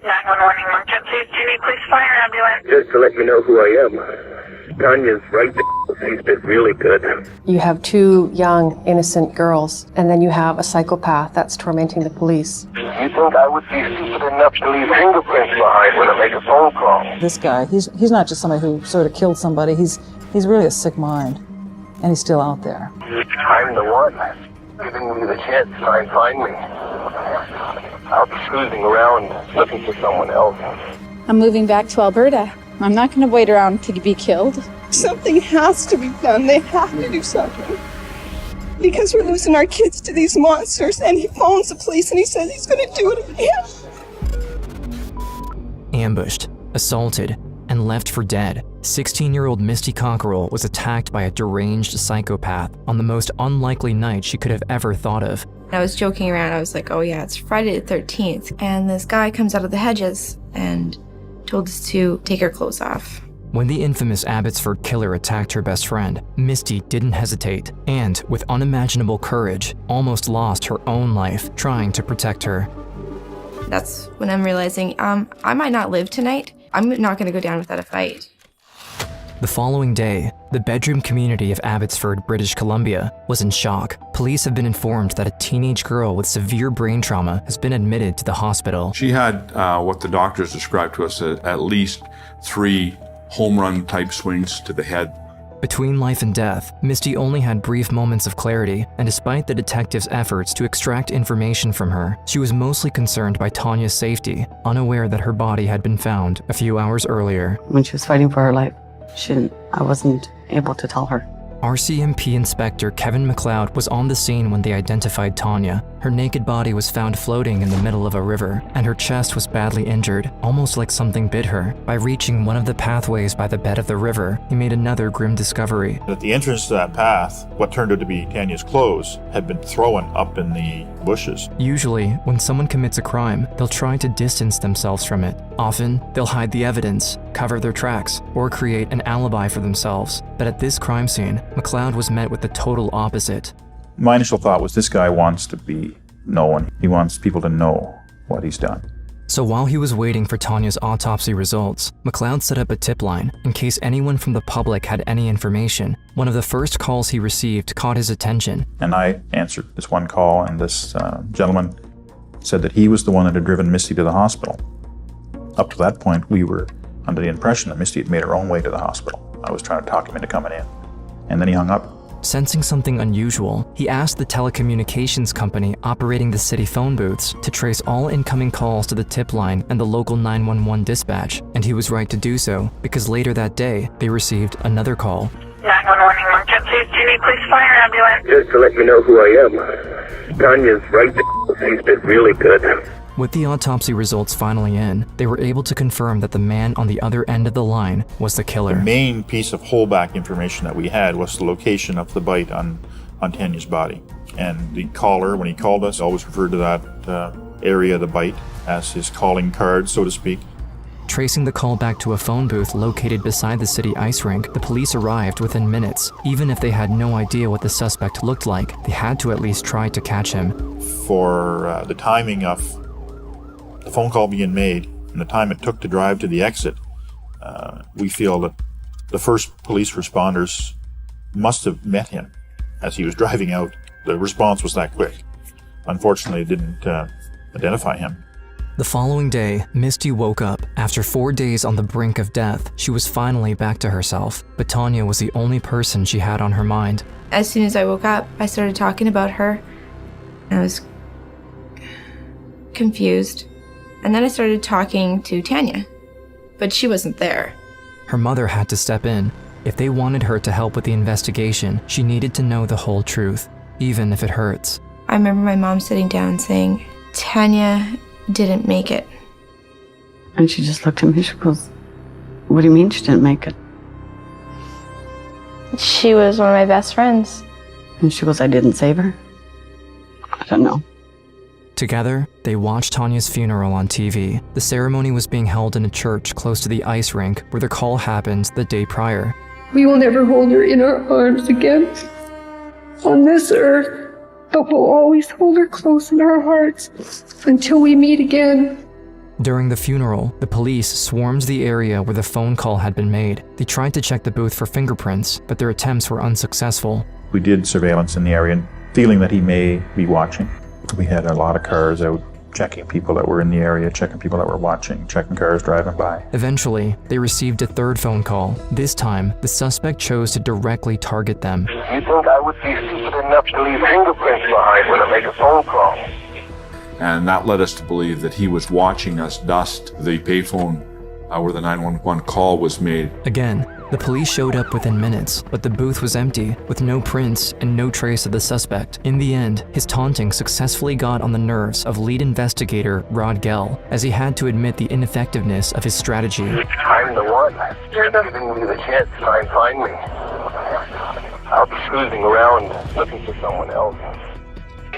911 emergency. Do you need police, fire, ambulance? Just to let you know who I am. Tanya's right there. She's been really good. You have two young, innocent girls, and then you have a psychopath that's tormenting the police. You think I would be stupid enough to leave fingerprints behind when I make a phone call? This guy, he's not just somebody who sort of killed somebody. He's really a sick mind, and he's still out there. I'm the one giving me the chance to try and find me. I'll be cruising around looking for someone else. I'm moving back to Alberta. I'm not going to wait around to be killed. Something has to be done. They have to do something. Because we're losing our kids to these monsters, and he phones the police and he says he's going to do it again. Ambushed, assaulted, and left for dead, 16-year-old Misty Cockerill was attacked by a deranged psychopath on the most unlikely night she could have ever thought of. I was joking around. I was like, oh yeah, it's Friday the 13th. And this guy comes out of the hedges and told us to take our clothes off. When the infamous Abbotsford killer attacked her best friend, Misty didn't hesitate and, with unimaginable courage, almost lost her own life trying to protect her. That's when I'm realizing, I might not live tonight. I'm not going to go down without a fight. The following day, the bedroom community of Abbotsford, British Columbia, was in shock. Police have been informed that a teenage girl with severe brain trauma has been admitted to the hospital. She had what the doctors described to us as at least 3 home run type swings to the head. Between life and death, Misty only had brief moments of clarity, and despite the detectives' efforts to extract information from her, she was mostly concerned by Tanya's safety, unaware that her body had been found a few hours earlier. When she was fighting for her life, I wasn't able to tell her. RCMP Inspector Kevin McLeod was on the scene when they identified Tanya. Her naked body was found floating in the middle of a river, and her chest was badly injured, almost like something bit her. By reaching one of the pathways by the bed of the river, he made another grim discovery. At the entrance to that path, what turned out to be Tanya's clothes had been thrown up in the bushes. Usually, when someone commits a crime, they'll try to distance themselves from it. Often, they'll hide the evidence, cover their tracks, or create an alibi for themselves. But at this crime scene, McLeod was met with the total opposite. My initial thought was this guy wants to be known. He wants people to know what he's done. So while he was waiting for Tanya's autopsy results, McLeod set up a tip line in case anyone from the public had any information. One of the first calls he received caught his attention. And I answered this one call, and this gentleman said that he was the one that had driven Misty to the hospital. Up to that point, we were under the impression that Misty had made her own way to the hospital. I was trying to talk him into coming in, and then he hung up. Sensing something unusual, he asked the telecommunications company operating the city phone booths to trace all incoming calls to the tip line and the local 911 dispatch, and he was right to do so, because later that day, they received another call. 911 emergency. Do you need police, fire, ambulance? Just to let you know who I am. Tanya's right there. She's been really good. With the autopsy results finally in, they were able to confirm that the man on the other end of the line was the killer. The main piece of holdback information that we had was the location of the bite on Tanya's body. And the caller, when he called us, always referred to that area of the bite as his calling card, so to speak. Tracing the call back to a phone booth located beside the city ice rink, the police arrived within minutes. Even if they had no idea what the suspect looked like, they had to at least try to catch him. For the timing of the phone call being made and the time it took to drive to the exit, we feel that the first police responders must have met him as he was driving out. The response was that quick. Unfortunately, it didn't identify him. The following day, Misty woke up. After 4 days on the brink of death, she was finally back to herself, but Tanya was the only person she had on her mind. As soon as I woke up, I started talking about her. I was confused. And then I started talking to Tanya, but she wasn't there. Her mother had to step in. If they wanted her to help with the investigation, she needed to know the whole truth, even if it hurts. I remember my mom sitting down saying, Tanya didn't make it. And she just looked at me, she goes, what do you mean she didn't make it? She was one of my best friends. And she goes, I didn't save her? I don't know. Together, they watched Tanya's funeral on TV. The ceremony was being held in a church close to the ice rink where the call happened the day prior. We will never hold her in our arms again on this earth, but we'll always hold her close in our hearts until we meet again. During the funeral, the police swarmed the area where the phone call had been made. They tried to check the booth for fingerprints, but their attempts were unsuccessful. We did surveillance in the area, feeling that he may be watching. We had a lot of cars out checking people that were in the area, checking people that were watching, checking cars driving by. Eventually, they received a third phone call. This time, the suspect chose to directly target them. You think I would be stupid enough to leave fingerprints behind when I make a phone call? And that led us to believe that he was watching us dust the payphone where the 911 call was made. Again, the police showed up within minutes, but the booth was empty, with no prints and no trace of the suspect. In the end, his taunting successfully got on the nerves of lead investigator Rod Gell, as he had to admit the ineffectiveness of his strategy. I'm the one. You're not giving me the chance to try and find me. I'll be cruising around looking for someone else.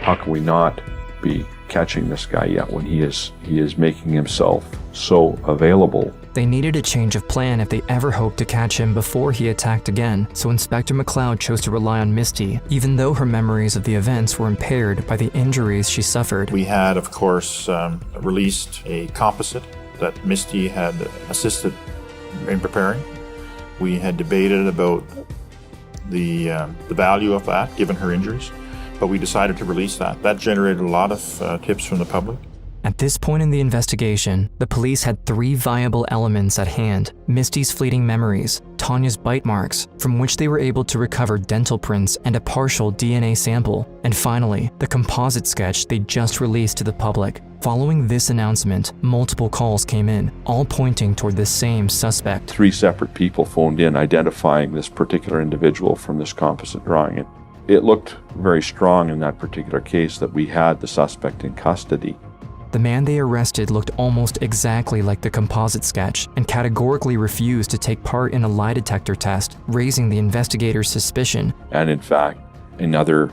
How can we not be catching this guy yet when he is making himself so available? They needed a change of plan if they ever hoped to catch him before he attacked again, so Inspector McLeod chose to rely on Misty, even though her memories of the events were impaired by the injuries she suffered. We had, of course, released a composite that Misty had assisted in preparing. We had debated about the value of that, given her injuries, but we decided to release that. That generated a lot of tips from the public. At this point in the investigation, the police had 3 viable elements at hand: Misty's fleeting memories, Tanya's bite marks, from which they were able to recover dental prints and a partial DNA sample, and finally, the composite sketch they just released to the public. Following this announcement, multiple calls came in, all pointing toward the same suspect. 3 separate people phoned in identifying this particular individual from this composite drawing. It looked very strong in that particular case that we had the suspect in custody. The man they arrested looked almost exactly like the composite sketch and categorically refused to take part in a lie detector test, raising the investigators' suspicion. And in fact, another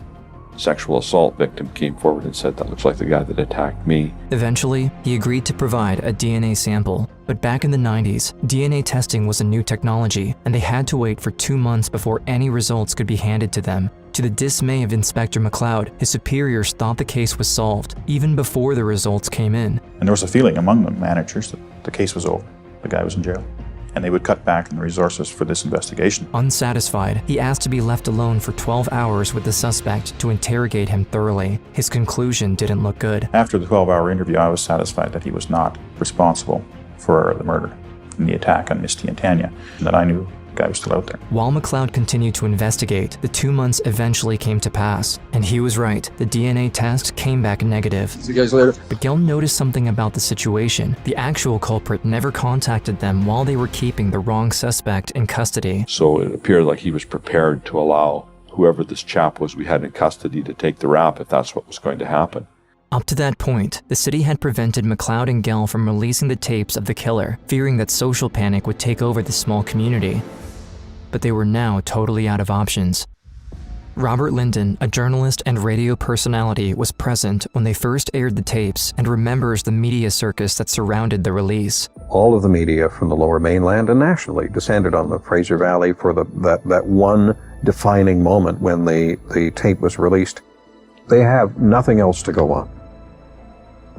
sexual assault victim came forward and said, "That looks like the guy that attacked me." Eventually, he agreed to provide a DNA sample. But back in the 90s, DNA testing was a new technology, and they had to wait for 2 months before any results could be handed to them. To the dismay of Inspector McLeod, his superiors thought the case was solved, even before the results came in. And there was a feeling among the managers that the case was over. The guy was in jail. And they would cut back on the resources for this investigation. Unsatisfied, he asked to be left alone for 12 hours with the suspect to interrogate him thoroughly. His conclusion didn't look good. After the 12-hour interview, I was satisfied that he was not responsible for the murder and the attack on Misty and Tanya, and that I knew the guy was still out there. While McLeod continued to investigate, the 2 months eventually came to pass. And he was right. The DNA test came back negative. See you guys later. But Gell noticed something about the situation. The actual culprit never contacted them while they were keeping the wrong suspect in custody. So it appeared like he was prepared to allow whoever this chap was we had in custody to take the rap if that's what was going to happen. Up to that point, the city had prevented McLeod and Gell from releasing the tapes of the killer, fearing that social panic would take over the small community. But they were now totally out of options. Robert Linden, a journalist and radio personality, was present when they first aired the tapes and remembers the media circus that surrounded the release. All of the media from the Lower Mainland and nationally descended on the Fraser Valley for that one defining moment when the tape was released. They have nothing else to go on.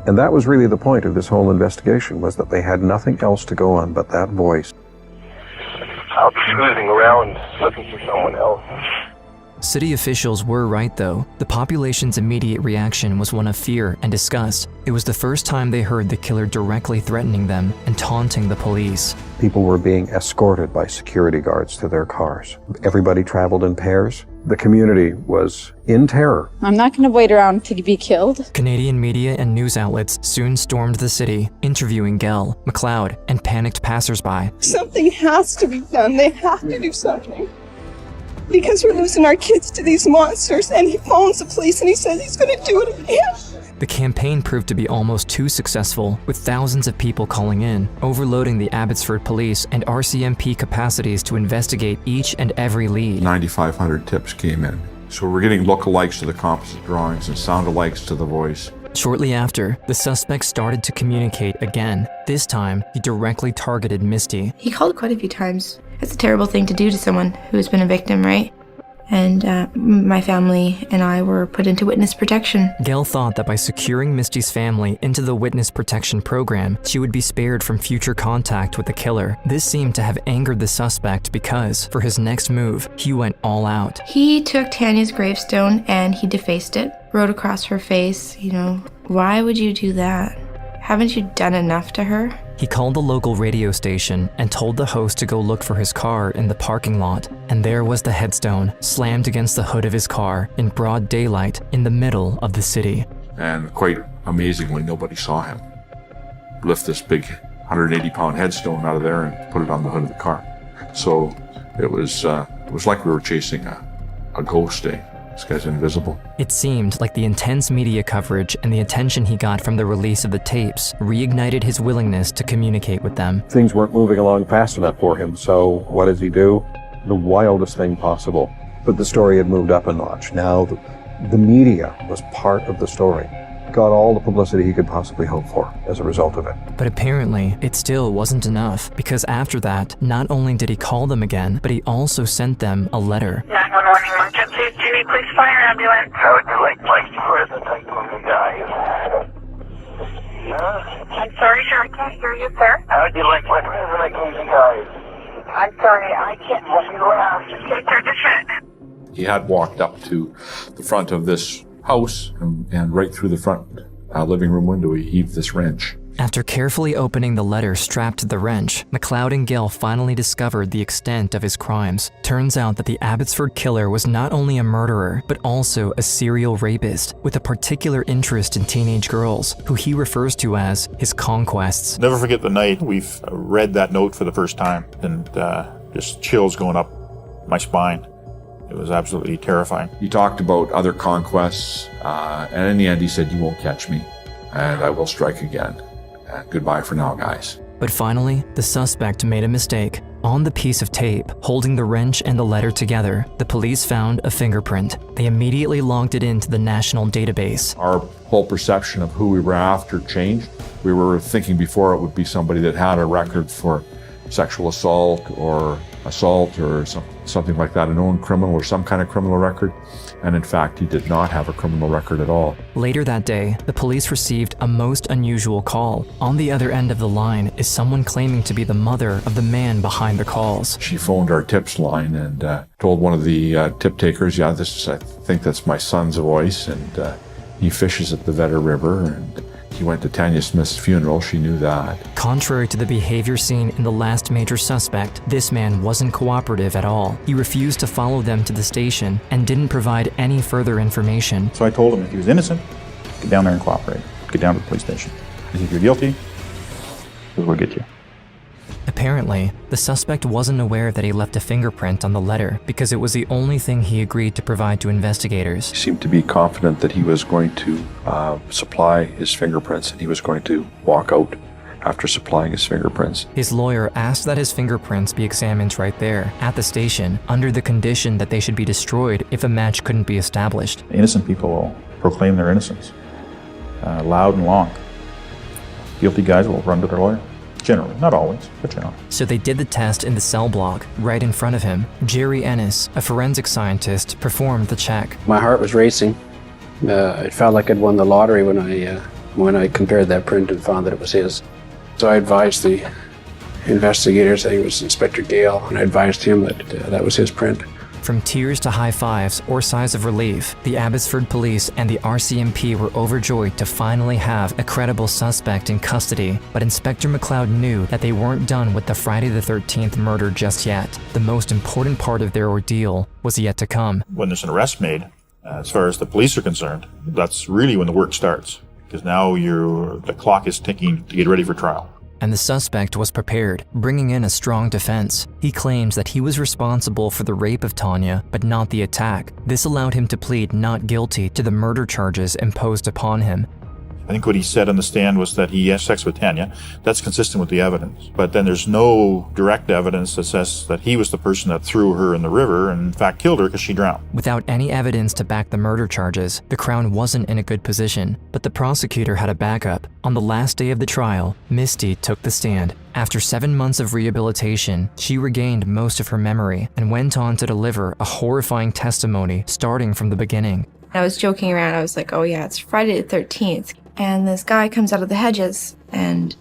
And that was really the point of this whole investigation, was that they had nothing else to go on but that voice. I'll be cruising around looking for someone else. City officials were right though. The population's immediate reaction was one of fear and disgust. It was the first time they heard the killer directly threatening them and taunting the police. People were being escorted by security guards to their cars. Everybody traveled in pairs. The community was in terror. I'm not going to wait around to be killed. Canadian media and news outlets soon stormed the city, interviewing Gell, McLeod, and panicked passersby. Something has to be done. They have to do something. Because we're losing our kids to these monsters, and he phones the police and he says he's going to do it again. The campaign proved to be almost too successful, with thousands of people calling in, overloading the Abbotsford Police and RCMP capacities to investigate each and every lead. 9,500 tips came in. So we're getting lookalikes to the composite drawings and sound-alikes to the voice. Shortly after, the suspect started to communicate again. This time, he directly targeted Misty. He called quite a few times. It's a terrible thing to do to someone who has been a victim, right? and my family and I were put into witness protection. Gail thought that by securing Misty's family into the witness protection program, she would be spared from future contact with the killer. This seemed to have angered the suspect because, for his next move, he went all out. He took Tanya's gravestone and he defaced it, wrote across her face, why would you do that? Haven't you done enough to her? He called the local radio station and told the host to go look for his car in the parking lot. And there was the headstone, slammed against the hood of his car in broad daylight in the middle of the city. And quite amazingly, nobody saw him lift this big 180-pound headstone out of there and put it on the hood of the car. So it was like we were chasing a ghost, eh? This guy's invisible. It seemed like the intense media coverage and the attention he got from the release of the tapes reignited his willingness to communicate with them. Things weren't moving along fast enough for him, so what does he do? The wildest thing possible. But the story had moved up a notch. Now the media was part of the story. Got all the publicity he could possibly hope for as a result of it. But apparently, it still wasn't enough, because after that, not only did he call them again, but he also sent them a letter. 911 emergency, Jimmy, please fire ambulance. How would you like my present? I told you guys. I'm sorry, sir, I can't hear you, sir. How would you like my present? I told you guys. I'm sorry, I can't hear you. Take your decision. He had walked up to the front of this house and right through the front living room window he heaved this wrench. After carefully opening the letter strapped to the wrench, McLeod and Gill finally discovered the extent of his crimes. Turns out that the Abbotsford killer was not only a murderer, but also a serial rapist with a particular interest in teenage girls, who he refers to as his conquests. Never forget the night we've read that note for the first time, and just chills going up my spine. It was absolutely terrifying. He talked about other conquests, and in the end he said, "You won't catch me, and I will strike again. Goodbye for now, guys." But finally, the suspect made a mistake. On the piece of tape, holding the wrench and the letter together, the police found a fingerprint. They immediately logged it into the national database. Our whole perception of who we were after changed. We were thinking before it would be somebody that had a record for sexual assault or something like that, a known criminal or some kind of criminal record. And in fact, he did not have a criminal record at all. Later that day, the police received a most unusual call. On the other end of the line is someone claiming to be the mother of the man behind the calls. She phoned our tips line and told one of the tip takers, I think that's my son's voice, and he fishes at the Vedder River, and he went to Tanya Smith's funeral. She knew that. Contrary to the behavior seen in the last major suspect, this man wasn't cooperative at all. He refused to follow them to the station and didn't provide any further information. So I told him if he was innocent, get down there and cooperate. Get down to the police station. If you're guilty, we'll get you. Apparently, the suspect wasn't aware that he left a fingerprint on the letter because it was the only thing he agreed to provide to investigators. He seemed to be confident that he was going to supply his fingerprints, and he was going to walk out after supplying his fingerprints. His lawyer asked that his fingerprints be examined right there, at the station, under the condition that they should be destroyed if a match couldn't be established. Innocent people will proclaim their innocence, loud and long. Guilty guys will run to their lawyer. Generally, not always, but generally. So they did the test in the cell block, right in front of him. Jerry Ennis, a forensic scientist, performed the check. My heart was racing. It felt like I'd won the lottery when I compared that print and found that it was his. So I advised the investigators, I think it was Inspector Gale, and I advised him that that was his print. From tears to high fives or sighs of relief, the Abbotsford police and the RCMP were overjoyed to finally have a credible suspect in custody. But Inspector McLeod knew that they weren't done with the Friday the 13th murder just yet. The most important part of their ordeal was yet to come. When there's an arrest made, as far as the police are concerned, that's really when the work starts. Because now the clock is ticking to get ready for trial. And the suspect was prepared, bringing in a strong defense. He claims that he was responsible for the rape of Tanya, but not the attack. This allowed him to plead not guilty to the murder charges imposed upon him. I think what he said on the stand was that he had sex with Tanya. That's consistent with the evidence. But then there's no direct evidence that says that he was the person that threw her in the river and in fact killed her because she drowned. Without any evidence to back the murder charges, the Crown wasn't in a good position, but the prosecutor had a backup. On the last day of the trial, Misty took the stand. After 7 months of rehabilitation, she regained most of her memory and went on to deliver a horrifying testimony starting from the beginning. I was joking around. I was like, oh yeah, it's Friday the 13th. And this guy comes out of the hedges and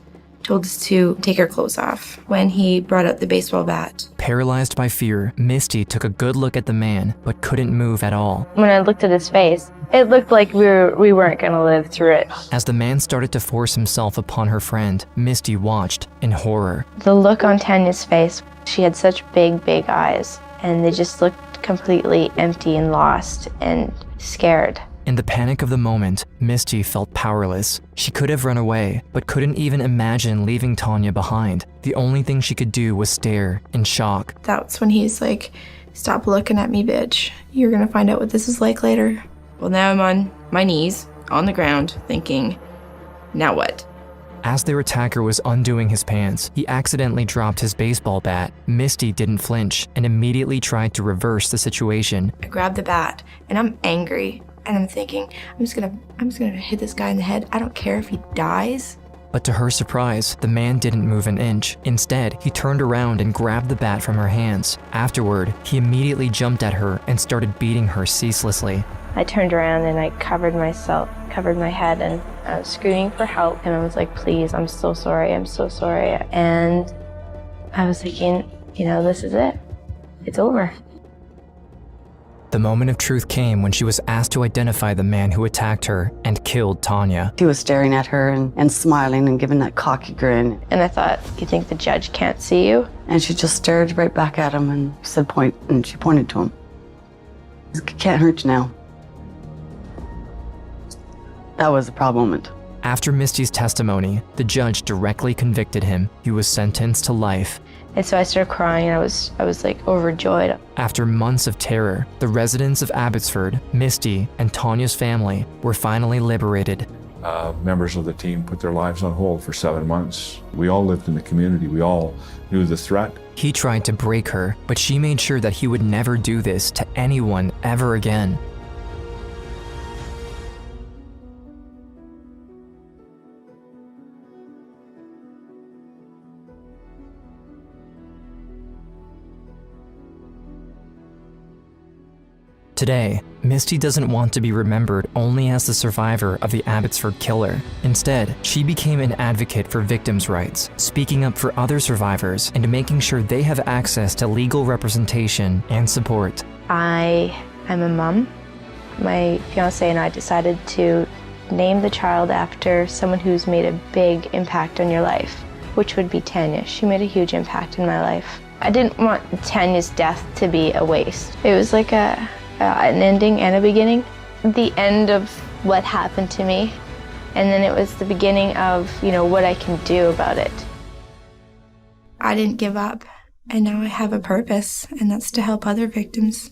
told us to take our clothes off when he brought out the baseball bat. Paralyzed by fear, Misty took a good look at the man, but couldn't move at all. When I looked at his face, it looked like we weren't going to live through it. As the man started to force himself upon her friend, Misty watched in horror. The look on Tanya's face, she had such big, big eyes, and they just looked completely empty and lost and scared. In the panic of the moment, Misty felt powerless. She could have run away, but couldn't even imagine leaving Tanya behind. The only thing she could do was stare in shock. That's when he's like, stop looking at me, bitch. You're gonna find out what this is like later. Well, now I'm on my knees, on the ground, thinking, now what? As their attacker was undoing his pants, he accidentally dropped his baseball bat. Misty didn't flinch and immediately tried to reverse the situation. I grabbed the bat, and I'm angry. And I'm thinking, I'm just gonna hit this guy in the head. I don't care if he dies. But to her surprise, the man didn't move an inch. Instead, he turned around and grabbed the bat from her hands. Afterward, he immediately jumped at her and started beating her ceaselessly. I turned around and I covered my head, and I was screaming for help. And I was like, please, I'm so sorry, I'm so sorry. And I was thinking, this is it. It's over. The moment of truth came when she was asked to identify the man who attacked her and killed Tanya. He was staring at her and smiling and giving that cocky grin. And I thought, you think the judge can't see you? And she just stared right back at him and said, point, and she pointed to him. It can't hurt you now. That was a proud moment. After Misty's testimony, the judge directly convicted him. He was sentenced to life. And so I started crying, and I was like overjoyed. After months of terror, the residents of Abbotsford, Misty, and Tanya's family were finally liberated. Members of the team put their lives on hold for 7 months. We all lived in the community. We all knew the threat. He tried to break her, but she made sure that he would never do this to anyone ever again. Today, Misty doesn't want to be remembered only as the survivor of the Abbotsford killer. Instead, she became an advocate for victims' rights, speaking up for other survivors and making sure they have access to legal representation and support. I am a mom. My fiance and I decided to name the child after someone who's made a big impact on your life, which would be Tanya. She made a huge impact in my life. I didn't want Tanya's death to be a waste. It was like an ending and a beginning. The end of what happened to me, and then it was the beginning of, what I can do about it. I didn't give up, and now I have a purpose, and that's to help other victims.